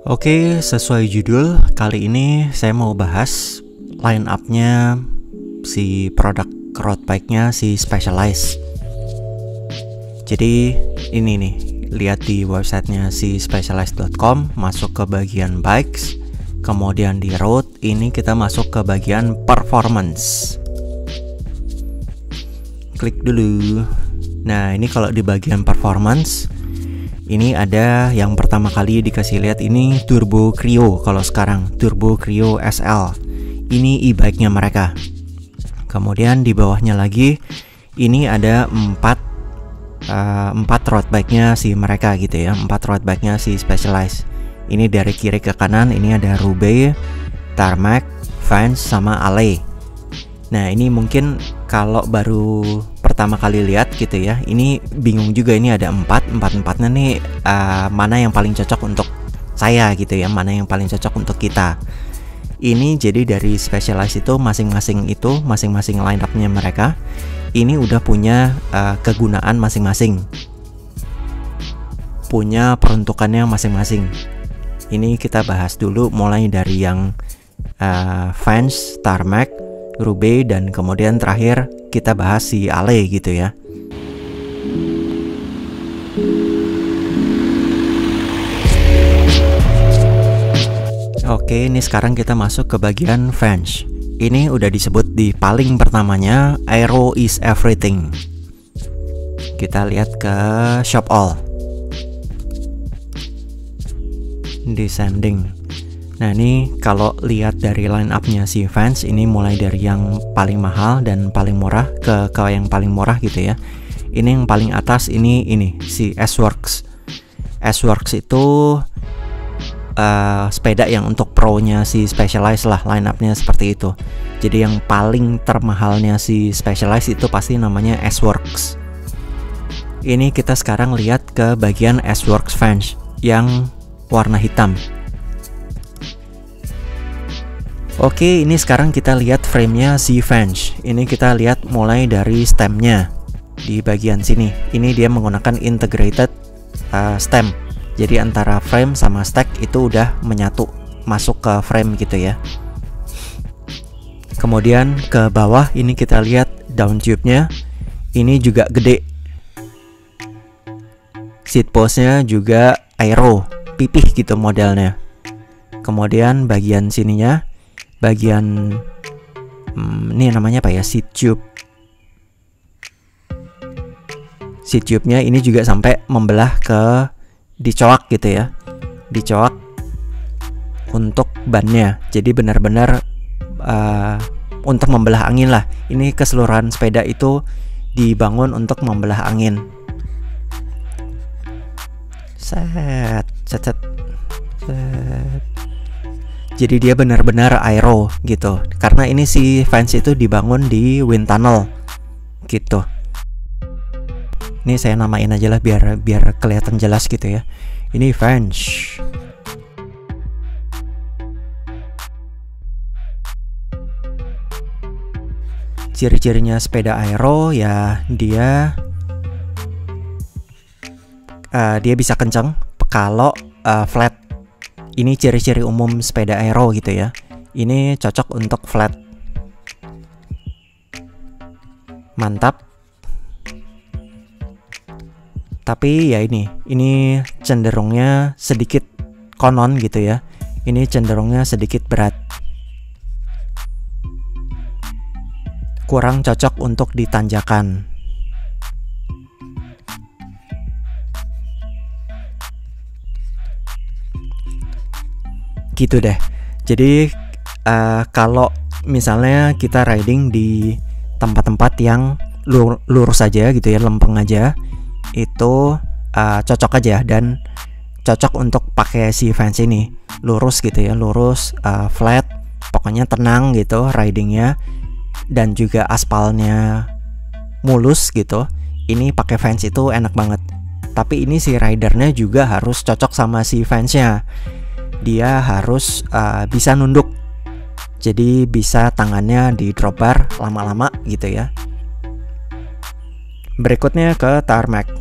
Oke, sesuai judul, kali ini saya mau bahas line up-nya si produk road bike-nya si Specialized. Jadi ini nih, lihat di websitenya si specialized.com, masuk ke bagian bikes, kemudian di road, ini kita masuk ke bagian performance. Klik dulu. Nah, ini kalau di bagian performance, ini ada yang pertama kali dikasih lihat ini Turbo Creo. Kalau sekarang Turbo Creo SL, ini e-bike-nya mereka. Kemudian di bawahnya lagi ini ada 4 road bike-nya si mereka gitu ya, 4 road bike-nya si Specialized. Ini dari kiri ke kanan, ini ada Roubaix, Tarmac, Vans, sama Allez. Nah, ini mungkin kalau baru pertama kali lihat gitu ya, ini bingung juga, ini ada 4-4-nya nih, mana yang paling cocok untuk saya gitu ya, mana yang paling cocok untuk kita. Ini jadi dari Specialized itu masing-masing line up-nya mereka ini udah punya kegunaan masing-masing, punya peruntukannya masing-masing. Ini kita bahas dulu mulai dari yang Vans, Tarmac, Roubaix, dan kemudian terakhir kita bahas si Allez gitu ya. Oke, ini sekarang kita masuk ke bagian Vans. Ini udah disebut di paling pertamanya, Aero is everything. Kita lihat ke Shop All, Descending. Nah, ini kalau lihat dari line up-nya si Vans, ini mulai dari yang paling mahal dan paling murah ke yang paling murah gitu ya. Ini yang paling atas ini si S-Works. S-Works itu sepeda yang untuk pro-nya si Specialized lah, line up-nya seperti itu. Jadi yang paling termahalnya si Specialized itu pasti namanya S-Works. Ini kita sekarang lihat ke bagian S-Works Vans yang warna hitam. Oke, ini sekarang kita lihat frame-nya si Vans. Ini kita lihat mulai dari stem-nya di bagian sini. Ini dia menggunakan integrated stem. Jadi antara frame sama stack itu udah menyatu, masuk ke frame gitu ya. Kemudian ke bawah ini kita lihat down tube-nya. Ini juga gede. Seat post-nya juga aero, pipih gitu modelnya. Kemudian bagian sininya, bagian ini namanya apa ya, seat tube. Seat tube-nya ini juga sampai membelah ke dicoak gitu ya, dicoak untuk bannya. Jadi benar-benar untuk membelah angin lah. Ini keseluruhan sepeda itu dibangun untuk membelah angin. Set. Jadi dia benar-benar aero gitu. Karena ini si Vans itu dibangun di wind tunnel gitu. Ini saya namain aja lah biar kelihatan jelas gitu ya. Ini Vans. Ciri-cirinya sepeda aero ya, dia bisa kencang kalau flat. Ini ciri-ciri umum sepeda aero gitu ya. Ini cocok untuk flat. Mantap. Tapi ya ini cenderungnya sedikit konon gitu ya. Ini cenderungnya sedikit berat. Kurang cocok untuk ditanjakan. Gitu deh. Jadi kalau misalnya kita riding di tempat-tempat yang lurus aja gitu ya, lempeng aja, itu cocok aja dan cocok untuk pakai si Vans ini. Lurus gitu ya, lurus, flat, pokoknya tenang gitu ridingnya, dan juga aspalnya mulus gitu. Ini pakai Vans itu enak banget. Tapi ini si ridernya juga harus cocok sama si Vansnya. Dia harus bisa nunduk, jadi bisa tangannya di drop bar lama-lama gitu ya. Berikutnya ke Tarmac.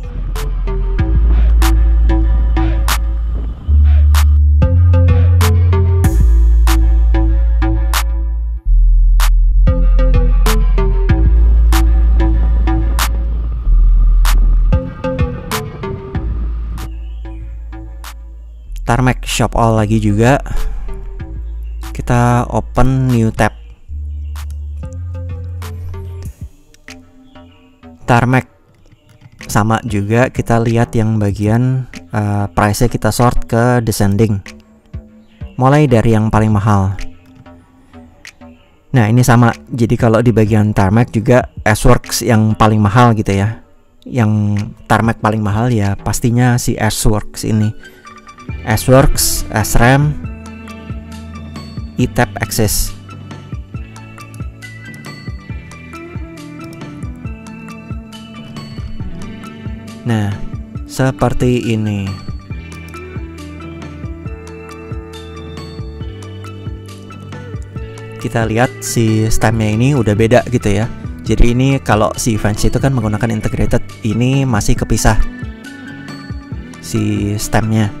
Tarmac Shop All lagi juga. Kita open new tab. Tarmac sama juga, kita lihat yang bagian price-nya kita sort ke descending. Mulai dari yang paling mahal. Nah, ini sama. Jadi kalau di bagian Tarmac juga S-Works yang paling mahal gitu ya. Yang Tarmac paling mahal ya pastinya si S-Works ini. S-Works, SRAM, eTap Access. Nah, seperti ini. Kita lihat si stemnya ini udah beda gitu ya. Jadi ini kalau si Fans itu kan menggunakan integrated, ini masih kepisah si stemnya.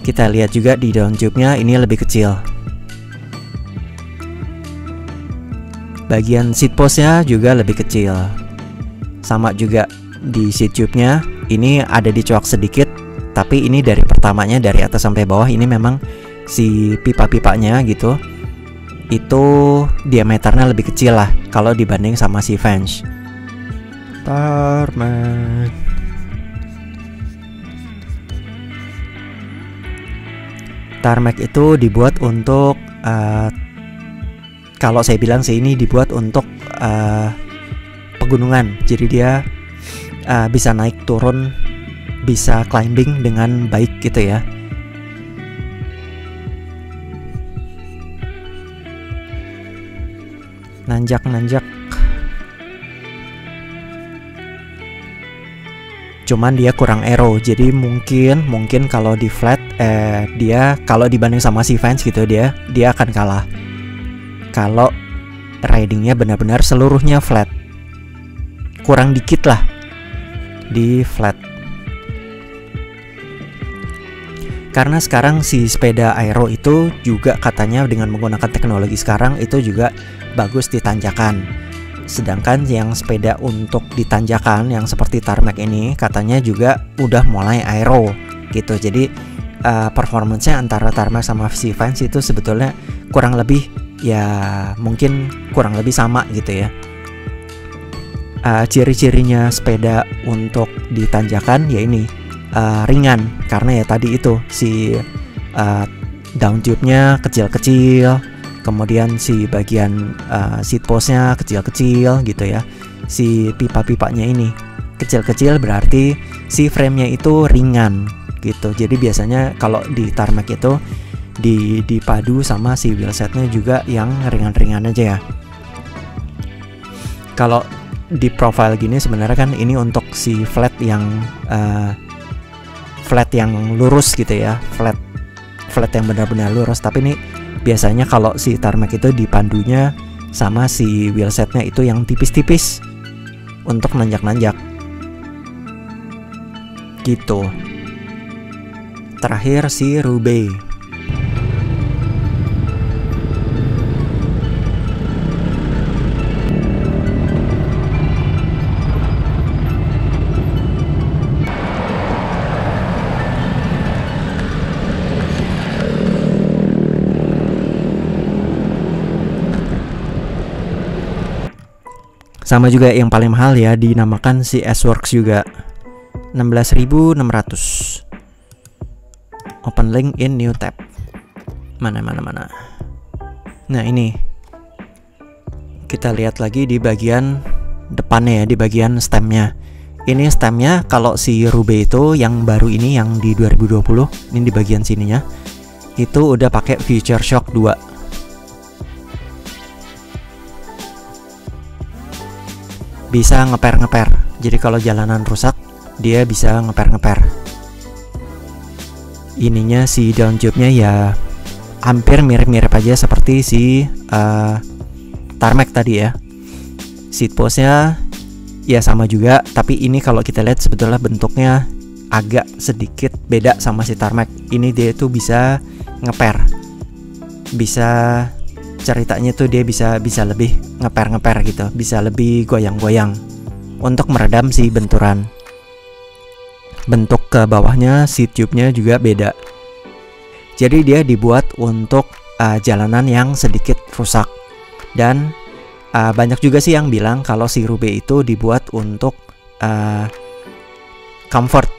Kita lihat juga di down tube-nya ini lebih kecil. Bagian seat post-nya juga lebih kecil. Sama juga di seat tube-nya, ini ada dicoak sedikit, tapi ini dari pertamanya dari atas sampai bawah ini memang si pipa-pipanya gitu. Itu diameternya lebih kecil lah kalau dibanding sama si Fans. Tarmac. Tarmac itu dibuat untuk kalau saya bilang sih ini dibuat untuk pegunungan. Jadi dia bisa naik turun, bisa climbing dengan baik gitu ya. Nanjak-nanjak. Cuman dia kurang aero, jadi mungkin kalau di flat dia kalau dibanding sama si Fans gitu dia akan kalah. Kalau ridingnya benar-benar seluruhnya flat, kurang dikit lah di flat. Karena sekarang si sepeda aero itu juga katanya dengan menggunakan teknologi sekarang itu juga bagus di tanjakan. Sedangkan yang sepeda untuk di tanjakan yang seperti Tarmac ini katanya juga udah mulai aero gitu. Jadi performance-nya antara Tarmac sama si Fans itu sebetulnya kurang lebih ya mungkin kurang lebih sama gitu ya. Ciri-cirinya sepeda untuk di tanjakan ya ini ringan, karena ya tadi itu si down tube-nya kecil-kecil, kemudian si bagian seat post-nya kecil-kecil gitu ya. Si pipa-pipanya ini kecil-kecil berarti si frame-nya itu ringan gitu. Jadi biasanya kalau di Tarmac itu dipadu sama si wheelset-nya juga yang ringan-ringan aja ya. Kalau di profile gini sebenarnya kan ini untuk si flat yang lurus gitu ya, flat yang benar-benar lurus. Tapi ini biasanya kalau si Tarmac itu dipandunya sama si wheelsetnya itu yang tipis-tipis untuk nanjak-nanjak gitu. Terakhir si Roubaix. Sama juga yang paling mahal ya, dinamakan si S-Works juga. 16.600. Open link in new tab. Mana. Nah, ini. Kita lihat lagi di bagian depannya ya, di bagian stemnya. Ini stemnya kalau si Roubaix itu yang baru ini yang di 2020, ini di bagian sininya. Itu udah pakai Future Shock 2. Bisa ngeper-ngeper. Jadi kalau jalanan rusak, dia bisa ngeper-ngeper. Ininya si down tube-nya ya hampir mirip-mirip aja seperti si Tarmac tadi ya. Seat post-nya ya sama juga, tapi ini kalau kita lihat sebetulnya bentuknya agak sedikit beda sama si Tarmac. Ini dia tuh bisa ngeper. Bisa ceritanya tuh dia bisa lebih ngeper gitu, bisa lebih goyang-goyang untuk meredam si benturan. bentuk ke bawahnya si tube-nya juga beda. Jadi dia dibuat untuk jalanan yang sedikit rusak. Dan banyak juga sih yang bilang kalau si Roubaix itu dibuat untuk comfort.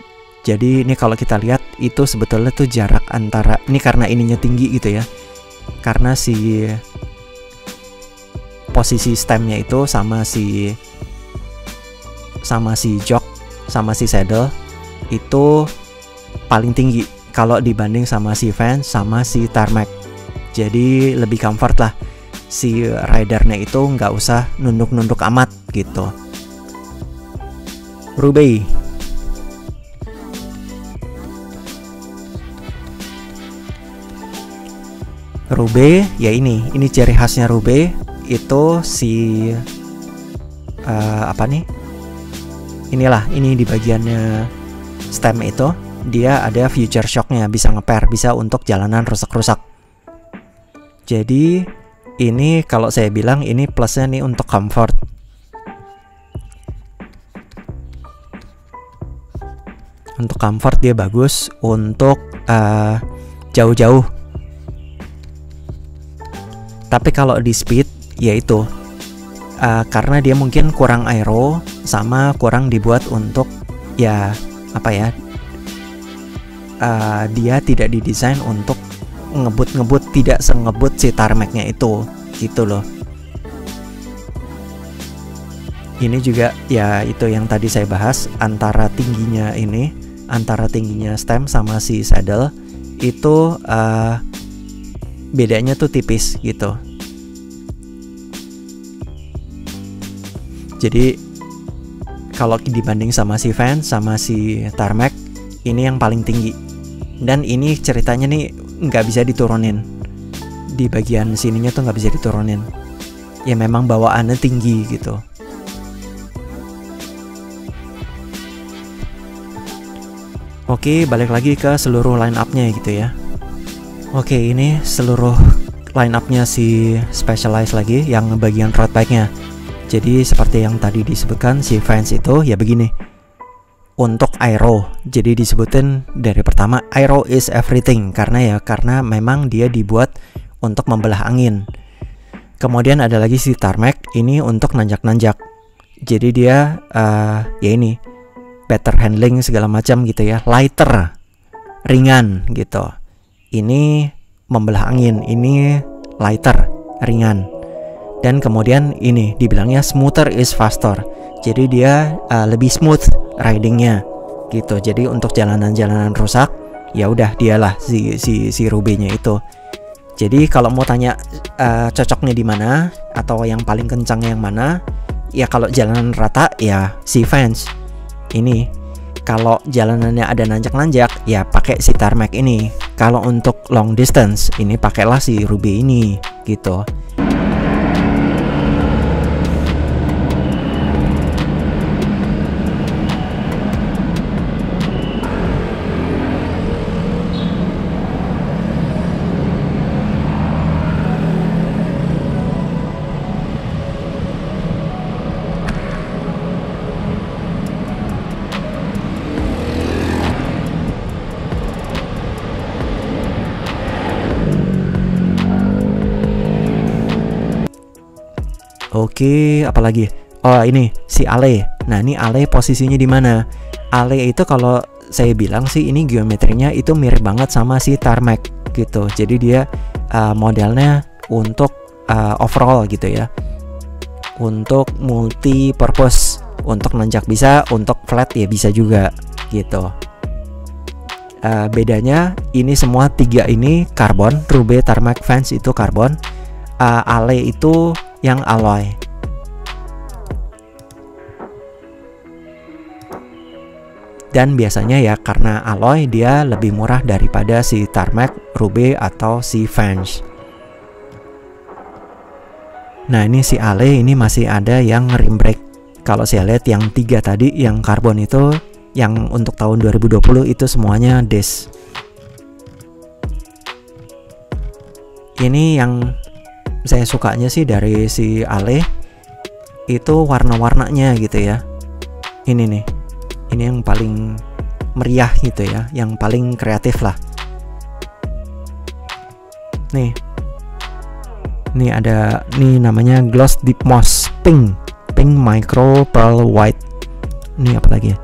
Jadi ini kalau kita lihat itu sebetulnya tuh jarak antara, ini karena ininya tinggi gitu ya, karena si posisi stemnya itu sama si jok sama si saddle itu paling tinggi kalau dibanding sama si Vans sama si tarmac. Jadi lebih comfort lah, si ridernya itu nggak usah nunduk-nunduk amat gitu. Roubaix. Roubaix ya ini ciri khasnya Roubaix itu si apa nih? Inilah, ini di bagiannya stem itu dia ada future shocknya, bisa ngeper, bisa untuk jalanan rusak-rusak. Jadi ini kalau saya bilang ini plusnya nih untuk comfort. Untuk comfort dia bagus, untuk jauh-jauh. Tapi kalau di speed yaitu karena dia mungkin kurang aero sama kurang dibuat untuk ya apa ya, dia tidak didesain untuk ngebut, tidak sengebut si tarmacnya itu gitu loh. Ini juga ya itu yang tadi saya bahas, antara tingginya stem sama si saddle itu bedanya tuh tipis gitu. Jadi kalau dibanding sama si Vans sama si tarmac, ini yang paling tinggi. Dan ini ceritanya nih nggak bisa diturunin. Di bagian sininya tuh nggak bisa diturunin. Ya memang bawaannya tinggi gitu. Oke, balik lagi ke seluruh line up-nya gitu ya. Oke, ini seluruh line up-nya si Specialized lagi yang bagian road bike-nya. Jadi seperti yang tadi disebutkan, si Vans itu ya begini. Untuk aero, jadi disebutin dari pertama aero is everything, karena memang dia dibuat untuk membelah angin. Kemudian ada lagi si tarmac, ini untuk nanjak-nanjak. Jadi dia ya ini better handling segala macam gitu ya, lighter, ringan gitu. Ini membelah angin, ini lighter, ringan. Dan kemudian ini dibilangnya smoother is faster. Jadi dia lebih smooth ridingnya gitu. Jadi untuk jalanan-jalanan rusak ya udah dialah si Roubaix-nya itu. Jadi kalau mau tanya cocoknya di mana atau yang paling kencang yang mana, ya kalau jalanan rata ya si Vans. Ini kalau jalanannya ada nanjak-nanjak ya pakai si tarmac ini. Kalau untuk long distance ini pakailah si Roubaix ini gitu. Oke, apalagi? Oh, ini si Ale. Nah, ini Ale posisinya di mana? Ale itu kalau saya bilang sih ini geometrinya itu mirip banget sama si tarmac gitu. Jadi dia modelnya untuk overall gitu ya. Untuk multi purpose, untuk nanjak bisa, untuk flat ya bisa juga gitu. Bedanya ini semua tiga ini karbon, Roubaix, tarmac, Vans itu karbon. Ale itu yang alloy. Dan biasanya ya karena alloy dia lebih murah daripada si tarmac, Roubaix atau si Vans. Nah ini si Ale ini masih ada yang rim brake. Kalau saya lihat yang tiga tadi yang karbon itu yang untuk tahun 2020 itu semuanya disc. Ini yang saya sukanya sih dari si Ale itu warna-warnanya gitu ya. Ini nih, ini yang paling meriah gitu ya, yang paling kreatif lah. Nih ada namanya Gloss Deep Moss Pink Micro Pearl White. Ini apa lagi ya?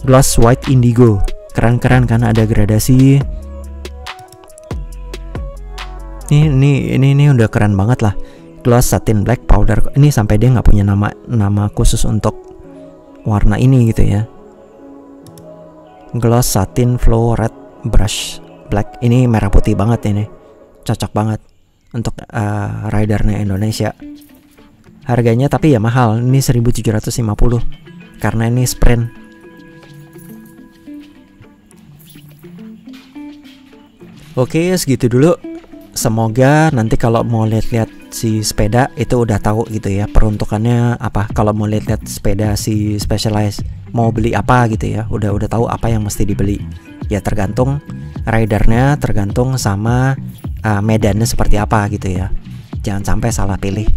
Gloss White Indigo. Keren kan, ada gradasi. Ini udah keren banget lah. Gloss Satin Black Powder. Ini sampai dia nggak punya nama khusus untuk warna ini gitu ya. Gloss Satin Flow Red Brush Black. Ini merah putih banget ini. Cocok banget untuk ridernya Indonesia. Harganya tapi ya mahal. Ini 1.750 karena ini sprint. Oke, segitu dulu. Semoga nanti kalau mau lihat-lihat si sepeda itu udah tahu gitu ya peruntukannya apa. Kalau mau lihat-lihat sepeda si Specialized mau beli apa gitu ya, udah tahu apa yang mesti dibeli. Ya tergantung ridernya, tergantung sama medannya seperti apa gitu ya. Jangan sampai salah pilih.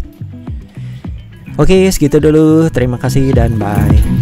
Oke, segitu dulu. Terima kasih dan bye.